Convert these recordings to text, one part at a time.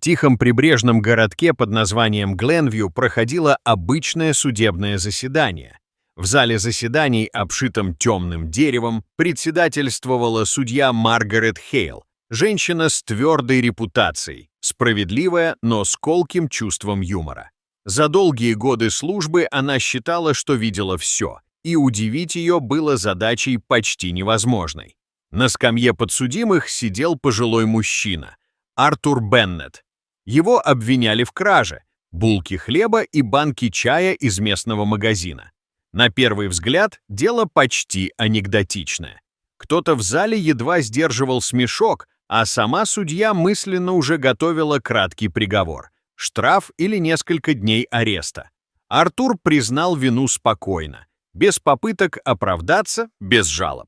тихом прибрежном городке под названием Гленвью проходило обычное судебное заседание. В зале заседаний, обшитом темным деревом, председательствовала судья Маргарет Хейл, женщина с твердой репутацией, справедливая, но с колким чувством юмора. За долгие годы службы она считала, что видела все, и удивить ее было задачей почти невозможной. На скамье подсудимых сидел пожилой мужчина, Артур Беннет. Его обвиняли в краже, булки хлеба и банки чая из местного магазина. На первый взгляд, дело почти анекдотичное. Кто-то в зале едва сдерживал смешок, а сама судья мысленно уже готовила краткий приговор – штраф или несколько дней ареста. Артур признал вину спокойно, без попыток оправдаться, без жалоб.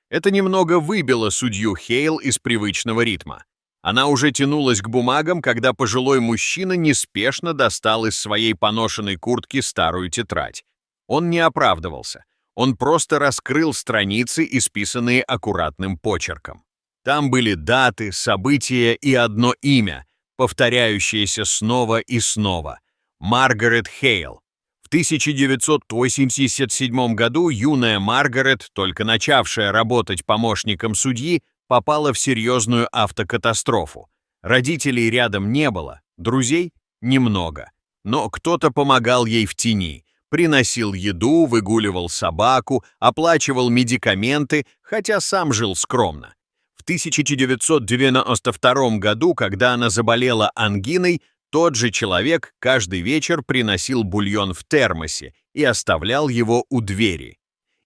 Это немного выбило судью Хейл из привычного ритма. Она уже тянулась к бумагам, когда пожилой мужчина неспешно достал из своей поношенной куртки старую тетрадь. Он не оправдывался, он просто раскрыл страницы, исписанные аккуратным почерком. Там были даты, события и одно имя, повторяющееся снова и снова – Маргарет Хейл. В 1987 году юная Маргарет, только начавшая работать помощником судьи, попала в серьезную автокатастрофу. Родителей рядом не было, друзей – немного. Но кто-то помогал ей в тени, приносил еду, выгуливал собаку, оплачивал медикаменты, хотя сам жил скромно. В 1992 году, когда она заболела ангиной, тот же человек каждый вечер приносил бульон в термосе и оставлял его у двери.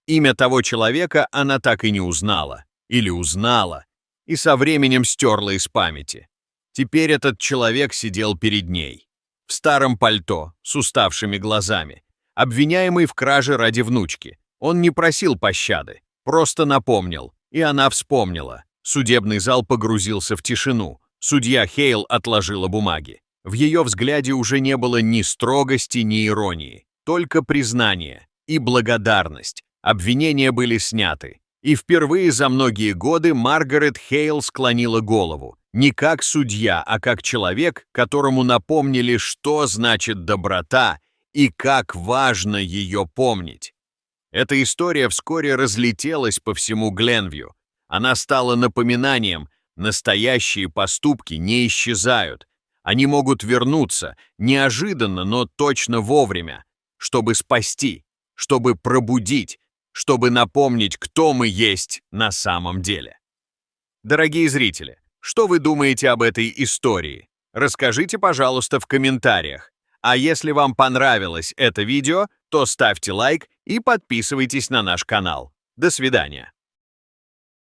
Имя того человека она так и не узнала. Или узнала, и со временем стерла из памяти. Теперь этот человек сидел перед ней. В старом пальто, с уставшими глазами, обвиняемый в краже ради внучки. Он не просил пощады, просто напомнил, и она вспомнила. Судебный зал погрузился в тишину. Судья Хейл отложила бумаги. В ее взгляде уже не было ни строгости, ни иронии, только признание и благодарность. Обвинения были сняты. И впервые за многие годы Маргарет Хейл склонила голову, не как судья, а как человек, которому напомнили, что значит доброта и как важно ее помнить. Эта история вскоре разлетелась по всему Гленвью. Она стала напоминанием, настоящие поступки не исчезают. Они могут вернуться, неожиданно, но точно вовремя, чтобы спасти, чтобы пробудить, чтобы напомнить, кто мы есть на самом деле. Дорогие зрители, что вы думаете об этой истории? Расскажите, пожалуйста, в комментариях. А если вам понравилось это видео, то ставьте лайк и подписывайтесь на наш канал. До свидания.